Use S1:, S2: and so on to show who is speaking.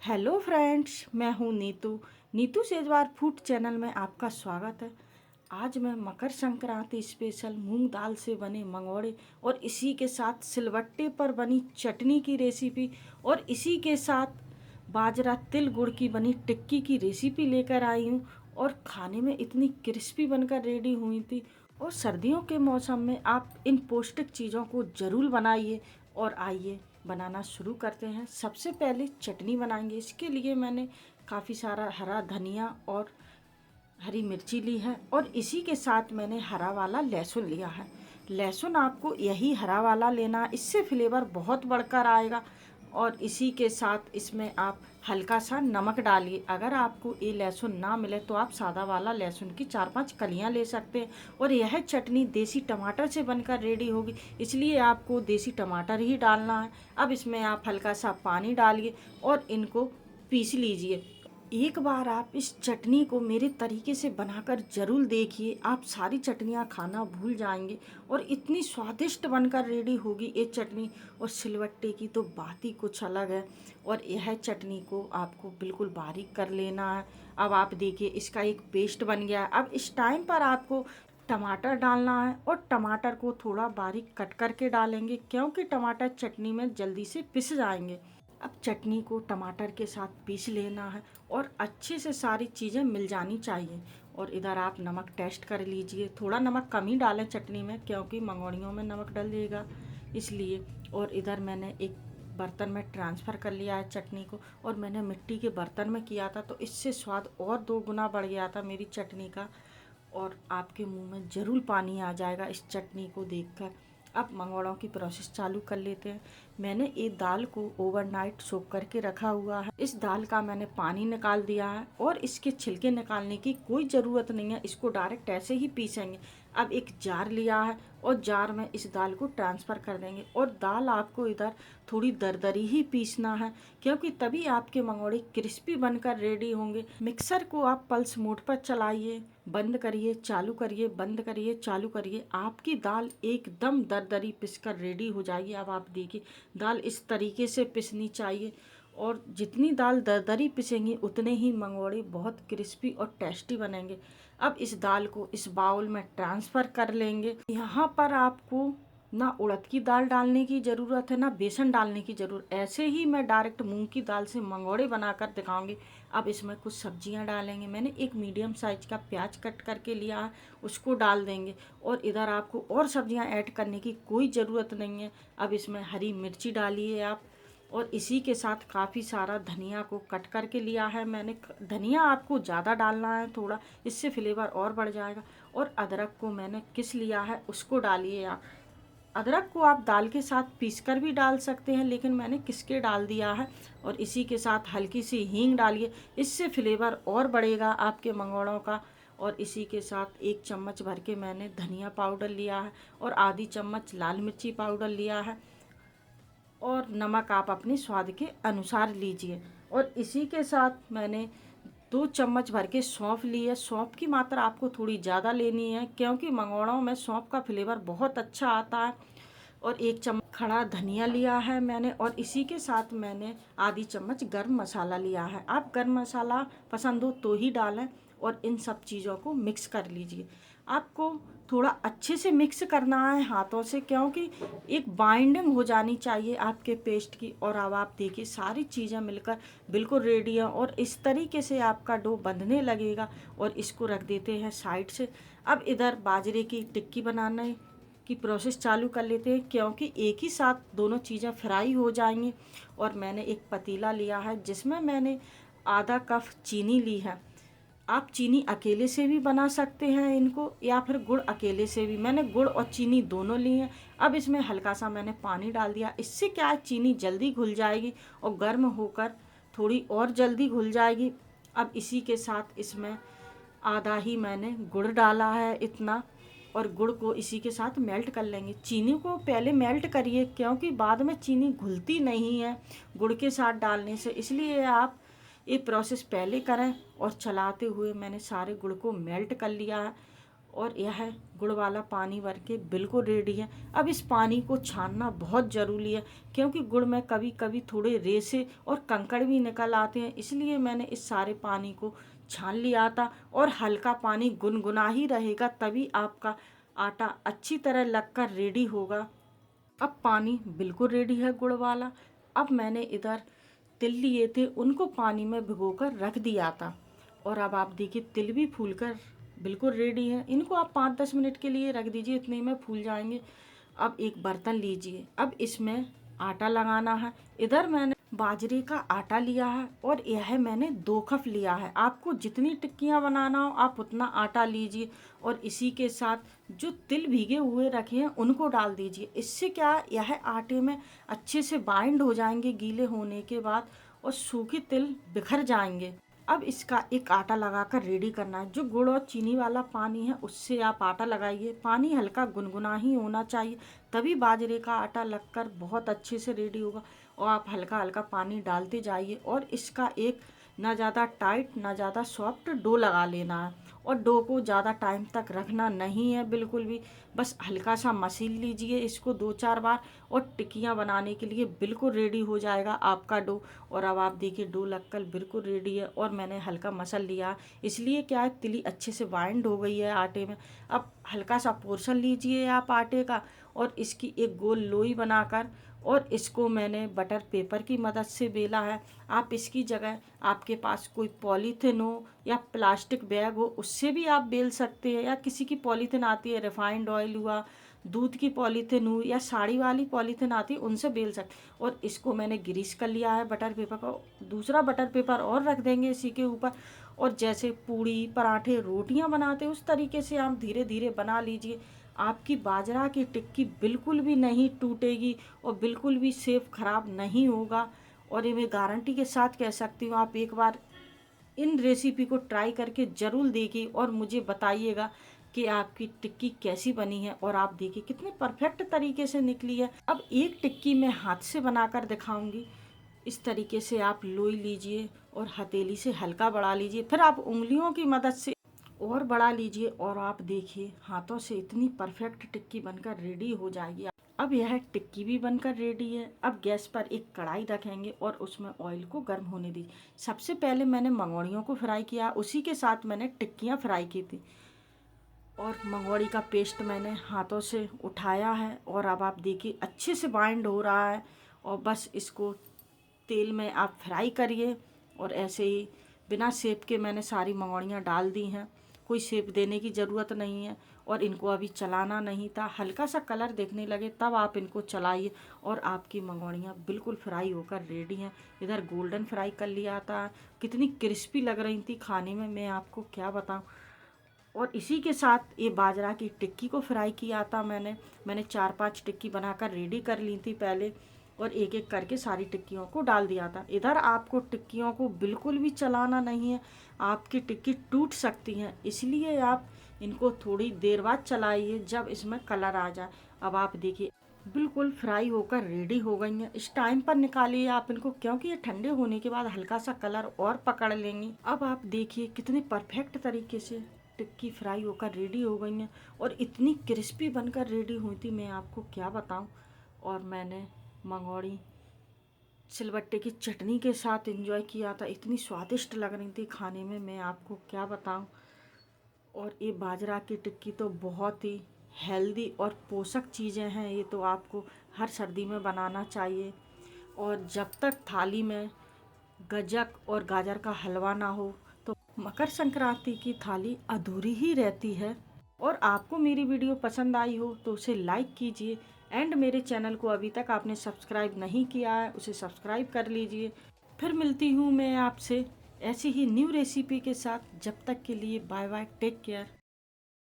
S1: Hello friends, मैं हूँ Neetu. Neetu Sejwar food channel में आपका स्वागत है। आज मैं मकर संक्रांति स्पेशल मूंग दाल से बने मंगोड़े और इसी के साथ सिलबट्टे पर बनी चटनी की रेसिपी और इसी के साथ बाजरा तिल गुड़ की बनी टिक्की की रेसिपी लेकर आई हूँ। और खाने में इतनी क्रिस्पी बनकर रेडी हुई थी। और सर्दियों के मौसम में आप इन पौष्टिक चीज़ों को ज़रूर बनाइए। और आइए बनाना शुरू करते हैं। सबसे पहले चटनी बनाएंगे। इसके लिए मैंने काफ़ी सारा हरा धनिया और हरी मिर्ची ली है और इसी के साथ मैंने हरा वाला लहसुन लिया है। लहसुन आपको यही हरा वाला लेना, इससे फ्लेवर बहुत बढ़कर आएगा। और इसी के साथ इसमें आप हल्का सा नमक डालिए। अगर आपको ये लहसुन ना मिले तो आप सादा वाला लहसुन की 4-5 कलियां ले सकते हैं। और यह चटनी देसी टमाटर से बनकर रेडी होगी, इसलिए आपको देसी टमाटर ही डालना है। अब इसमें आप हल्का सा पानी डालिए और इनको पीस लीजिए। एक बार आप इस चटनी को मेरे तरीके से बनाकर ज़रूर देखिए, आप सारी चटनियाँ खाना भूल जाएंगे और इतनी स्वादिष्ट बनकर रेडी होगी ये चटनी। और सिलवट्टे की तो बात ही कुछ अलग है। और यह चटनी को आपको बिल्कुल बारीक कर लेना है। अब आप देखिए इसका एक पेस्ट बन गया है। अब इस टाइम पर आपको टमाटर डालना है और टमाटर को थोड़ा बारीक कट करके डालेंगे, क्योंकि टमाटर चटनी में जल्दी से पिस जाएंगे। अब चटनी को टमाटर के साथ पीस लेना है और अच्छे से सारी चीज़ें मिल जानी चाहिए। और इधर आप नमक टेस्ट कर लीजिए। थोड़ा नमक कम ही डालें चटनी में, क्योंकि मंगोड़ियों में नमक डलेगा इसलिए। और इधर मैंने एक बर्तन में ट्रांसफ़र कर लिया है चटनी को। और मैंने मिट्टी के बर्तन में किया था तो इससे स्वाद और 2 गुना बढ़ गया था मेरी चटनी का। और आपके मुंह में ज़रूर पानी आ जाएगा इस चटनी को देखकर। अब मंगोड़ों की प्रोसेस चालू कर लेते हैं। मैंने ये दाल को ओवरनाइट सोक करके रखा हुआ है। इस दाल का मैंने पानी निकाल दिया है और इसके छिलके निकालने की कोई ज़रूरत नहीं है, इसको डायरेक्ट ऐसे ही पीसेंगे। अब एक जार लिया है और जार में इस दाल को ट्रांसफ़र कर देंगे। और दाल आपको इधर थोड़ी दरदरी ही पीसना है, क्योंकि तभी आपके मंगोड़े क्रिस्पी बनकर रेडी होंगे। मिक्सर को आप पल्स मोड पर चलाइए, बंद करिए, चालू करिए, बंद करिए, चालू करिए। आपकी दाल एकदम दरदरी पिसकर रेडी हो जाएगी। अब आप देखिए दाल इस तरीके से पिसनी चाहिए। और जितनी दाल दरदरी पिसेंगी उतने ही मंगोड़े बहुत क्रिस्पी और टेस्टी बनेंगे। अब इस दाल को इस बाउल में ट्रांसफ़र कर लेंगे। यहाँ पर आपको ना उड़द की दाल डालने की ज़रूरत है, ना बेसन डालने की ज़रूरत। ऐसे ही मैं डायरेक्ट मूंग की दाल से मंगोड़े बनाकर दिखाऊंगी। अब इसमें कुछ सब्जियां डालेंगे। मैंने एक मीडियम साइज का प्याज कट करके लिया है, उसको डाल देंगे। और इधर आपको और सब्जियां ऐड करने की कोई ज़रूरत नहीं है। अब इसमें हरी मिर्ची डालिए आप। और इसी के साथ काफ़ी सारा धनिया को कट करके लिया है मैंने। धनिया आपको ज़्यादा डालना है थोड़ा, इससे फ्लेवर और बढ़ जाएगा। और अदरक को मैंने किस लिया है, उसको डालिए आप। अदरक को आप दाल के साथ पीसकर भी डाल सकते हैं, लेकिन मैंने किसके डाल दिया है। और इसी के साथ हल्की सी हींग डालिए, इससे फ्लेवर और बढ़ेगा आपके मंगोड़ों का। और इसी के साथ 1 चम्मच भर के मैंने धनिया पाउडर लिया है और आधी चम्मच लाल मिर्ची पाउडर लिया है। और नमक आप अपने स्वाद के अनुसार लीजिए। और इसी के साथ मैंने 2 चम्मच भर के सौंफ ली है। सौंफ की मात्रा आपको थोड़ी ज़्यादा लेनी है, क्योंकि मंगोड़ों में सौंफ का फ्लेवर बहुत अच्छा आता है। और 1 चम्मच खड़ा धनिया लिया है मैंने। और इसी के साथ मैंने आधी चम्मच गर्म मसाला लिया है। आप गर्म मसाला पसंद हो तो ही डालें। और इन सब चीज़ों को मिक्स कर लीजिए। आपको थोड़ा अच्छे से मिक्स करना है हाथों से, क्योंकि एक बाइंडिंग हो जानी चाहिए आपके पेस्ट की। और अब आप देखिए सारी चीज़ें मिलकर बिल्कुल रेडी है और इस तरीके से आपका डो बंधने लगेगा। और इसको रख देते हैं साइड से। अब इधर बाजरे की टिक्की बनाने की प्रोसेस चालू कर लेते हैं, क्योंकि एक ही साथ दोनों चीज़ें फ्राई हो जाएंगी। और मैंने एक पतीला लिया है जिसमें मैंने आधा कप चीनी ली है। आप चीनी अकेले से भी बना सकते हैं इनको, या फिर गुड़ अकेले से भी। मैंने गुड़ और चीनी दोनों ली हैं। अब इसमें हल्का सा मैंने पानी डाल दिया। इससे क्या है, चीनी जल्दी घुल जाएगी और गर्म होकर थोड़ी और जल्दी घुल जाएगी। अब इसी के साथ इसमें आधा ही मैंने गुड़ डाला है इतना। और गुड़ को इसी के साथ मेल्ट कर लेंगे। चीनी को पहले मेल्ट करिए, क्योंकि बाद में चीनी घुलती नहीं है गुड़ के साथ डालने से, इसलिए आप ये प्रोसेस पहले करें। और चलाते हुए मैंने सारे गुड़ को मेल्ट कर लिया है। और यह गुड़ वाला पानी भर के बिल्कुल रेडी है। अब इस पानी को छानना बहुत ज़रूरी है, क्योंकि गुड़ में कभी कभी थोड़े रेसे और कंकड़ भी निकल आते हैं, इसलिए मैंने इस सारे पानी को छान लिया था। और हल्का पानी गुनगुना ही रहेगा, तभी आपका आटा अच्छी तरह लगकर रेडी होगा। अब पानी बिल्कुल रेडी है गुड़ वाला। अब मैंने इधर तिल लिए थे, उनको पानी में भिगोकर रख दिया था। और अब आप देखिए तिल भी फूलकर बिल्कुल रेडी है। इनको आप 5-10 मिनट के लिए रख दीजिए, इतने में फूल जाएंगे। अब एक बर्तन लीजिए, अब इसमें आटा लगाना है। इधर मैंने बाजरे का आटा लिया है और यह मैंने 2 कप लिया है। आपको जितनी टिक्कियाँ बनाना हो आप उतना आटा लीजिए और इसी के साथ जो तिल भीगे हुए रखे हैं उनको डाल दीजिए। इससे क्या यह आटे में अच्छे से बाइंड हो जाएंगे गीले होने के बाद, और सूखे तिल बिखर जाएंगे। अब इसका एक आटा लगाकर रेडी करना है। जो गुड़ और चीनी वाला पानी है उससे आप आटा लगाइए। पानी हल्का गुनगुना ही होना चाहिए, तभी बाजरे का आटा लगकर बहुत अच्छे से रेडी होगा। और आप हल्का हल्का पानी डालते जाइए और इसका एक ना ज़्यादा टाइट ना ज़्यादा सॉफ्ट डो लगा लेना है। और डो को ज़्यादा टाइम तक रखना नहीं है बिल्कुल भी, बस हल्का सा मसल लीजिए इसको 2-4 बार और टिक्कियाँ बनाने के लिए बिल्कुल रेडी हो जाएगा आपका डो। और अब आप देखिए डो लगकर बिल्कुल रेडी है और मैंने हल्का मसल लिया, इसलिए क्या है तिली अच्छे से बाइंड हो गई है आटे में। अब हल्का सा पोर्शन लीजिए आप आटे का और इसकी एक गोल लोई बनाकर, और इसको मैंने बटर पेपर की मदद से बेला है। आप इसकी जगह आपके पास कोई पॉलीथिन हो या प्लास्टिक बैग हो उससे भी आप बेल सकते हैं, या किसी की पॉलीथिन आती है, रिफाइंड ऑयल हुआ, दूध की पॉलीथिन हो या साड़ी वाली पॉलीथिन आती है, उनसे बेल सकते। और इसको मैंने ग्रीस कर लिया है बटर पेपर का, दूसरा बटर पेपर और रख देंगे इसी के ऊपर। और जैसे पूड़ी पराठे रोटियां बनाते उस तरीके से आप धीरे धीरे बना लीजिए। आपकी बाजरा की टिक्की बिल्कुल भी नहीं टूटेगी और बिल्कुल भी शेप खराब नहीं होगा। और ये मैं गारंटी के साथ कह सकती हूँ, आप एक बार इन रेसिपी को ट्राई करके ज़रूर देखिए और मुझे बताइएगा कि आपकी टिक्की कैसी बनी है। और आप देखिए कितने परफेक्ट तरीके से निकली है। अब एक टिक्की मैं हाथ से बनाकर दिखाऊंगी। इस तरीके से आप लोई लीजिए और हथेली से हल्का बढ़ा लीजिए, फिर आप उंगलियों की मदद से और बढ़ा लीजिए, और आप देखिए हाथों से इतनी परफेक्ट टिक्की बनकर रेडी हो जाएगी। अब यह टिक्की भी बनकर रेडी है। अब गैस पर एक कढ़ाई रखेंगे और उसमें ऑयल को गर्म होने दीजिए। सबसे पहले मैंने मंगोड़ियों को फ्राई किया, उसी के साथ मैंने टिक्कियाँ फ्राई की थी। और मंगोड़ी का पेस्ट मैंने हाथों से उठाया है और अब आप देखिए अच्छे से बाइंड हो रहा है। और बस इसको तेल में आप फ्राई करिए। और ऐसे ही बिना सेप के मैंने सारी मंगोड़ियाँ डाल दी हैं, कोई सेप देने की ज़रूरत नहीं है। और इनको अभी चलाना नहीं था, हल्का सा कलर देखने लगे तब आप इनको चलाइए और आपकी मंगोड़ियाँ बिल्कुल फ्राई होकर रेडी हैं। इधर गोल्डन फ्राई कर लिया था, कितनी क्रिस्पी लग रही थी खाने में, मैं आपको क्या बताऊँ। और इसी के साथ ये बाजरा की टिक्की को फ्राई किया था मैंने 4-5 टिक्की बनाकर रेडी कर ली थी पहले, और एक एक करके सारी टिक्कियों को डाल दिया था। इधर आपको टिक्कियों को बिल्कुल भी चलाना नहीं है, आपकी टिक्की टूट सकती हैं, इसलिए आप इनको थोड़ी देर बाद चलाइए जब इसमें कलर आ जाए। अब आप देखिए बिल्कुल फ्राई होकर रेडी हो गई हैं। इस टाइम पर निकालिए आप इनको, क्योंकि ये ठंडे होने के बाद हल्का सा कलर और पकड़ लेंगी। अब आप देखिए कितने परफेक्ट तरीके से टिक्की फ्राई होकर रेडी हो गई हैं और इतनी क्रिस्पी बनकर रेडी हुई थी, मैं आपको क्या बताऊं। और मैंने मंगोड़ी सिलबट्टे की चटनी के साथ एंजॉय किया था, इतनी स्वादिष्ट लग रही थी खाने में, मैं आपको क्या बताऊं। और ये बाजरा की टिक्की तो बहुत ही हेल्दी और पोषक चीज़ें हैं, ये तो आपको हर सर्दी में बनाना चाहिए। और जब तक थाली में गज्जक और गाजर का हलवा ना हो तो मकर संक्रांति की थाली अधूरी ही रहती है। और आपको मेरी वीडियो पसंद आई हो तो उसे लाइक कीजिए, एंड मेरे चैनल को अभी तक आपने सब्सक्राइब नहीं किया है उसे सब्सक्राइब कर लीजिए। फिर मिलती हूँ मैं आपसे ऐसी ही न्यू रेसिपी के साथ, जब तक के लिए बाय बाय, टेक केयर।